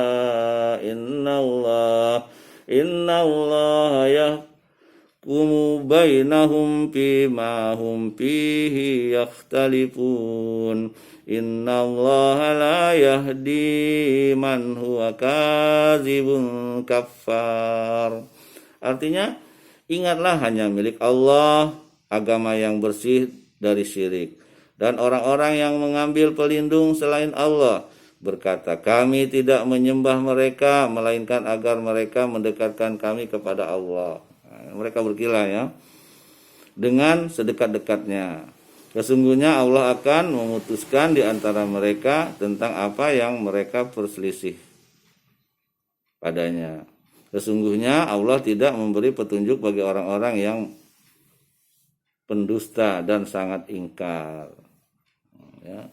innallaha yahkumu bainahum fima hum fihi yakhtalifun innallaha la yahdi man huwa kadzibun kafar. Artinya, ingatlah hanya milik Allah agama yang bersih dari syirik. Dan orang-orang yang mengambil pelindung selain Allah berkata, kami tidak menyembah mereka, melainkan agar mereka mendekatkan kami kepada Allah. Nah, mereka berkilah ya, dengan sedekat-dekatnya. Sesungguhnya Allah akan memutuskan di antara mereka tentang apa yang mereka perselisih padanya. Sesungguhnya Allah tidak memberi petunjuk bagi orang-orang yang pendusta dan sangat ingkar. Ya.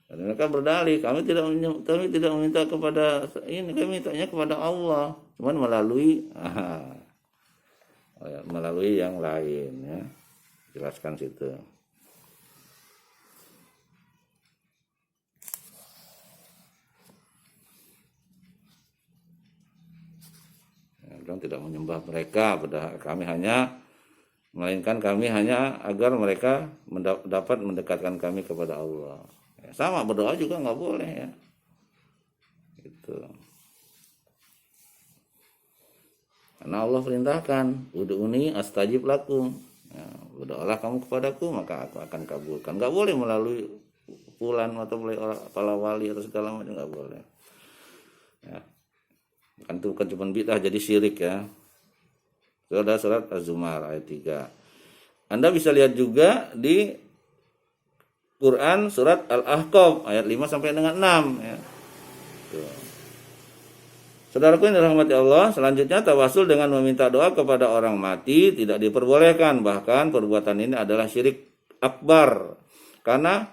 Dan mereka berdalih, kami tidak meminta kepada ini, kami mintanya kepada Allah, cuman melalui yang lain ya. Jelaskan situ. Dan tidak menyembah mereka, padahal melainkan kami hanya agar mereka dapat mendekatkan kami kepada Allah. Ya, sama berdoa juga nggak boleh ya. Gitu. Karena Allah perintahkan, ud'uni astajib lakum. Ya, berdoalah kamu kepadaku maka aku akan kabulkan. Nggak boleh melalui fulan atau melalui para wali atau segala macam, nggak boleh. Ya. Kan itu bukan cuma bid'ah, jadi syirik ya. Surat Az-Zumar ayat 3. Anda bisa lihat juga di Quran surat Al-Ahqaf ayat 5 sampai dengan 6 ya. Tuh. Saudaraku yang dirahmati Allah, selanjutnya tawasul dengan meminta doa kepada orang mati tidak diperbolehkan, bahkan perbuatan ini adalah syirik akbar. Karena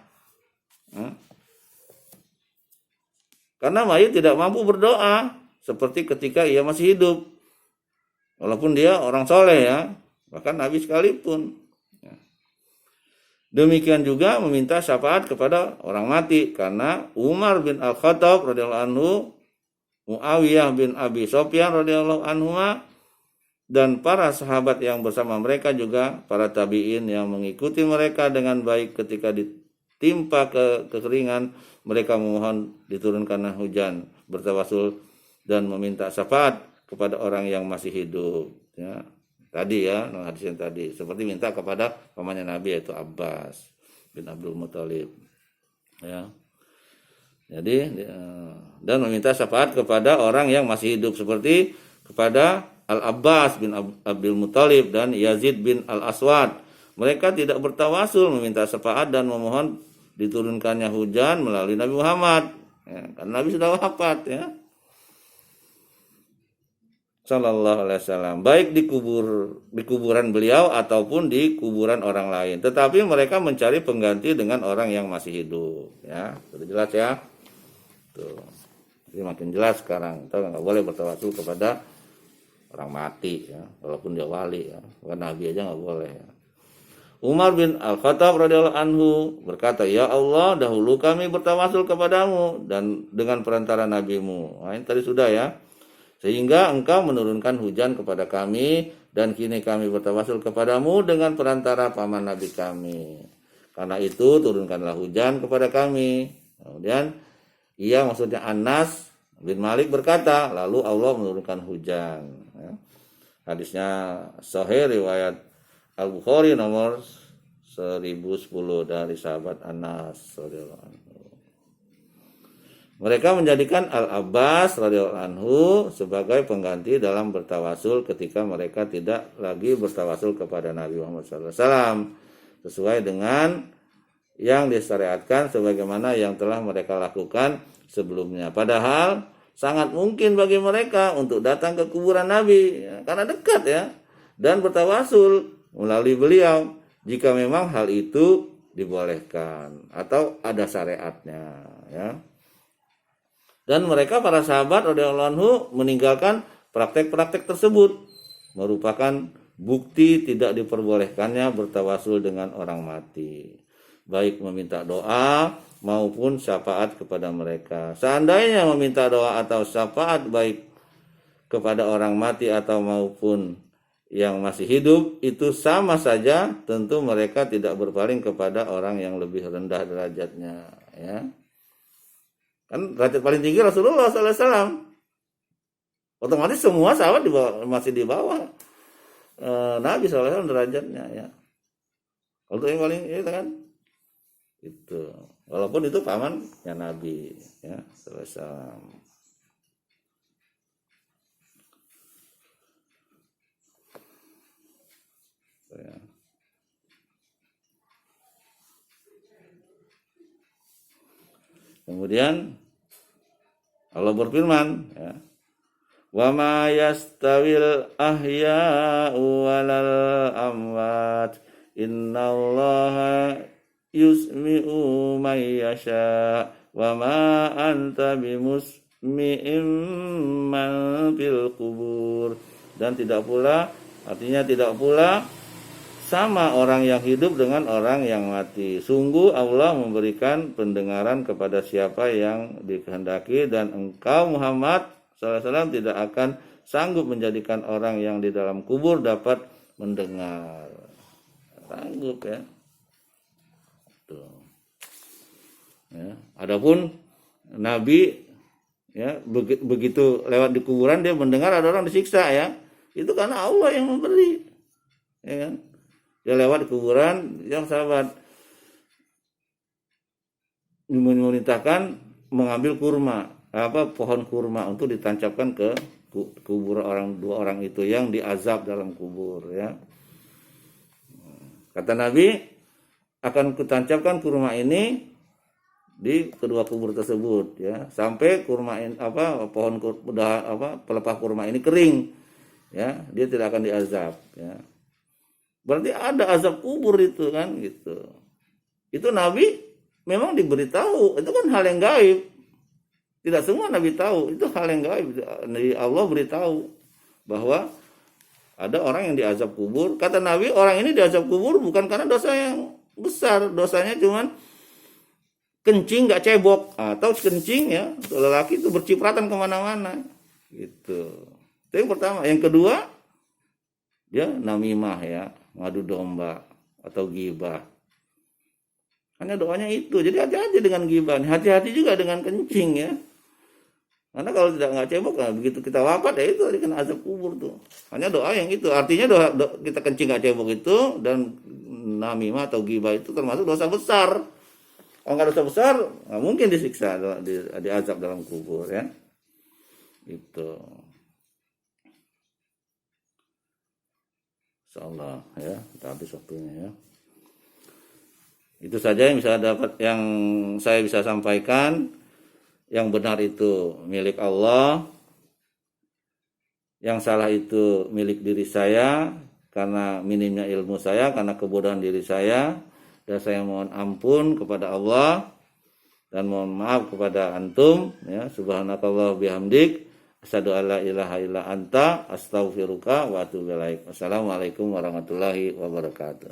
mayit tidak mampu berdoa seperti ketika ia masih hidup. Walaupun dia orang soleh ya, bahkan Nabi sekalipun. Demikian juga meminta syafaat kepada orang mati, karena Umar bin Al-Khattab radhiyallahu anhu, Muawiyah bin Abi Sufyan radhiyallahu anhu, dan para sahabat yang bersama mereka juga para tabi'in yang mengikuti mereka dengan baik ketika ditimpa kekeringan, mereka memohon diturunkan hujan, bertawasul dan meminta syafaat kepada orang yang masih hidup ya. Tadi ya, hadis yang tadi seperti minta kepada pamannya Nabi yaitu Abbas bin Abdul Muthalib ya. Jadi dan meminta syafaat kepada orang yang masih hidup seperti kepada Al-Abbas bin Abdul Muthalib dan Yazid bin Al-Aswad. Mereka tidak bertawasul meminta syafaat dan memohon diturunkannya hujan melalui Nabi Muhammad ya, karena Nabi sudah wafat ya. Sallallahu alaihi wasallam, baik di kuburan beliau ataupun di kuburan orang lain. Tetapi mereka mencari pengganti dengan orang yang masih hidup. Ya, sudah jelas ya. Tuh, jadi makin jelas sekarang. Kita nggak boleh bertawasul kepada orang mati, ya, walaupun dia wali, ya. Bukan Nabi aja nggak boleh. Ya. Umar bin Al-Khattab radhiyallahu anhu berkata, ya Allah, dahulu kami bertawasul kepadamu dan dengan perantara nabimu. Nah, ini tadi sudah ya. Sehingga engkau menurunkan hujan kepada kami, dan kini kami bertawasul kepadamu dengan perantara paman nabi kami. Karena itu turunkanlah hujan kepada kami. Kemudian maksudnya Anas bin Malik berkata, lalu Allah menurunkan hujan. Hadisnya Sahih riwayat Al-Bukhari nomor 1010 dari sahabat Anas radhiyallahu anhu. Mereka menjadikan Al-Abbas radhiyallahu anhu sebagai pengganti dalam bertawasul ketika mereka tidak lagi bertawasul kepada Nabi Muhammad SAW, sesuai dengan yang disyariatkan sebagaimana yang telah mereka lakukan sebelumnya. Padahal sangat mungkin bagi mereka untuk datang ke kuburan Nabi ya, karena dekat ya, dan bertawasul melalui beliau jika memang hal itu dibolehkan atau ada syariatnya ya. Dan mereka para sahabat radhiyallahu anhu meninggalkan praktek-praktek tersebut, merupakan bukti tidak diperbolehkannya bertawasul dengan orang mati, baik meminta doa maupun syafaat kepada mereka. Seandainya meminta doa atau syafaat baik kepada orang mati atau maupun yang masih hidup itu sama saja, tentu mereka tidak berpaling kepada orang yang lebih rendah derajatnya ya. Kan derajat paling tinggi Rasulullah sallallahu alaihi wasallam. Otomatis semua sahabat masih di bawah Nabi sallallahu alaihi wasallam derajatnya, ya. Kalau yang paling itu kan itu. Walaupun itu paman ya Nabi, ya, sallallahu alaihi wasallam. Ya. Kemudian Allah berfirman, ya, wa ma yastawil ahya'u walal amwat innallaha yusmi'u man yasha wa ma anta bimusmi'im man fil qubur. Dan tidak pula, artinya tidak pula sama orang yang hidup dengan orang yang mati. Sungguh Allah memberikan pendengaran kepada siapa yang dikehendaki, dan engkau Muhammad sallallahu alaihi wasallam tidak akan sanggup menjadikan orang yang di dalam kubur dapat mendengar. Sanggup, ya. Tuh. Ya. Adapun Nabi, ya, begitu lewat di kuburan dia mendengar ada orang disiksa, ya. Itu karena Allah yang memberi. Ya kan? Dia lewat di kuburan, yang sahabat memerintahkan mengambil kurma, pohon kurma untuk ditancapkan ke kubur dua orang itu yang diazab dalam kubur, ya. Kata Nabi, akan kutancapkan kurma ini di kedua kubur tersebut, ya, sampai kurma ini, pelepah kurma ini kering, ya, dia tidak akan diazab, ya. Berarti ada azab kubur itu kan, gitu. Itu Nabi memang diberitahu, itu kan hal yang gaib. Tidak semua Nabi tahu, itu hal yang gaib. Allah beritahu bahwa ada orang yang diazab kubur. Kata Nabi, orang ini diazab kubur bukan karena dosa yang besar, dosanya cuman kencing gak cebok, atau kencing, ya, lelaki itu bercipratan kemana-mana, gitu. Itu yang pertama. Yang kedua, dia namimah, ya, ngadu domba atau gibah. Hanya doanya itu. Jadi hati-hati dengan gibah, hati-hati juga dengan kencing, ya. Karena kalau tidak nggak cebok, nah, begitu kita wafat, ya itu kena azab kubur tuh. Hanya doa yang itu. Artinya doa kita kencing nggak cebok itu dan namimah atau gibah itu termasuk dosa besar. Kalau nggak dosa besar, nggak mungkin disiksa, diazab dalam kubur, ya. Itu. Insyaallah, ya, kita habis waktunya, ya. Itu saja yang saya bisa sampaikan. Yang benar itu milik Allah, yang salah itu milik diri saya karena minimnya ilmu saya, karena kebodohan diri saya, dan saya mohon ampun kepada Allah dan mohon maaf kepada antum, ya. Subhanakallah bihamdik, asyhadu alla ilaha illa anta, astaghfiruka wa atubu ilaik. Wassalamualaikum warahmatullahi wabarakatuh.